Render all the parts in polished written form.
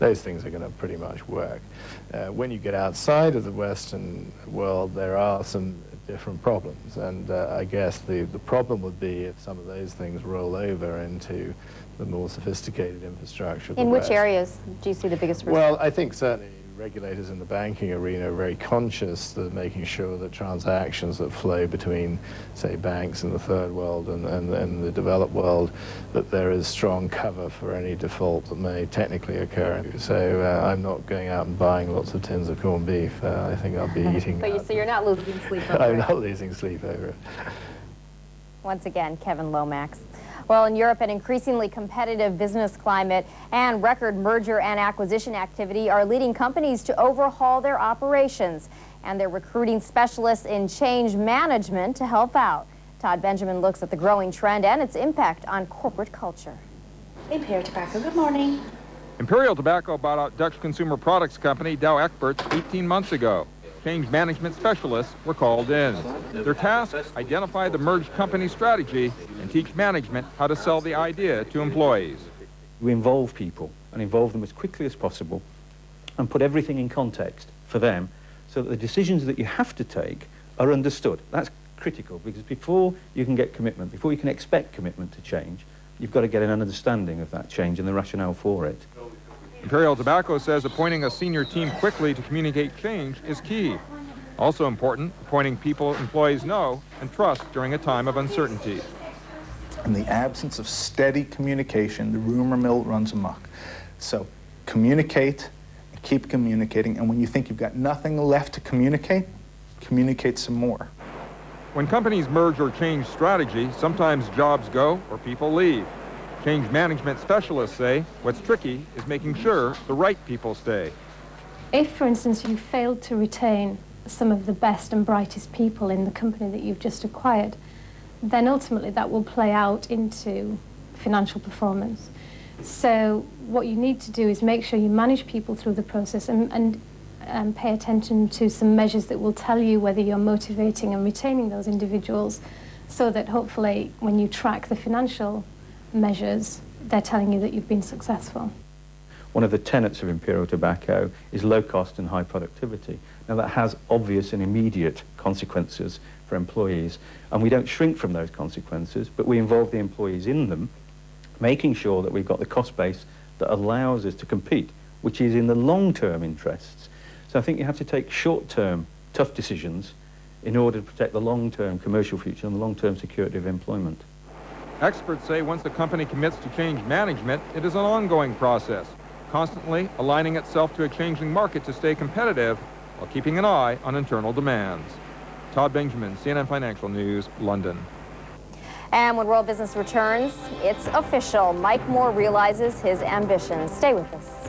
those things are going to pretty much work. When you get outside of the Western world, there are some different problems, and I guess the problem would be if some of those things roll over into the more sophisticated infrastructure of the In which West. areas do you see the biggest risk? Well, I think certainly regulators in the banking arena are very conscious of making sure that transactions that flow between, say, banks in the third world and the developed world, that there is strong cover for any default that may technically occur. So I'm not going out and buying lots of tins of corned beef. I think I'll be eating But so you're not losing sleep over I'm it. not losing sleep over it. Once again, Kevin Lomax. Well, in Europe, an increasingly competitive business climate and record merger and acquisition activity are leading companies to overhaul their operations, and they're recruiting specialists in change management to help out. Todd Benjamin looks at the growing trend and its impact on corporate culture. Imperial Tobacco, good morning. Imperial Tobacco bought out Dutch consumer products company Dow Egberts 18 months ago. Change management specialists were called in. Their task, identify the merged company strategy and teach management how to sell the idea to employees. We involve people and involve them as quickly as possible and put everything in context for them so that the decisions that you have to take are understood. That's critical, because before you can get commitment, before you can expect commitment to change, you've got to get an understanding of that change and the rationale for it. Imperial Tobacco says appointing a senior team quickly to communicate change is key. Also important, appointing people employees know and trust during a time of uncertainty. In the absence of steady communication, the rumor mill runs amok. So communicate, keep communicating, and when you think you've got nothing left to communicate, communicate some more. When companies merge or change strategy, sometimes jobs go or people leave. Change management specialists say what's tricky is making sure the right people stay. If, for instance, you failed to retain some of the best and brightest people in the company that you've just acquired, then ultimately that will play out into financial performance. So what you need to do is make sure you manage people through the process and pay attention to some measures that will tell you whether you're motivating and retaining those individuals, so that hopefully when you track the financial measures, they're telling you that you've been successful. One of the tenets of Imperial Tobacco is low cost and high productivity. Now that has obvious and immediate consequences for employees, and we don't shrink from those consequences, but we involve the employees in them, making sure that we've got the cost base that allows us to compete, which is in the long-term interests. So I think you have to take short-term tough decisions in order to protect the long-term commercial future and the long-term security of employment. Experts say once the company commits to change management, it is an ongoing process, constantly aligning itself to a changing market to stay competitive while keeping an eye on internal demands. Todd Benjamin, CNN Financial News, London. And when World Business returns, it's official. Mike Moore realizes his ambitions. Stay with us.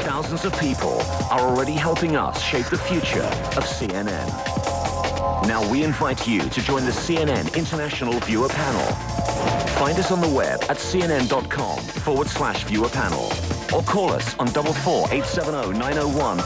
Thousands of people are already helping us shape the future of CNN. Now we invite you to join the CNN International Viewer Panel. Find us on the web at cnn.com/viewer panel or call us on 44870 901.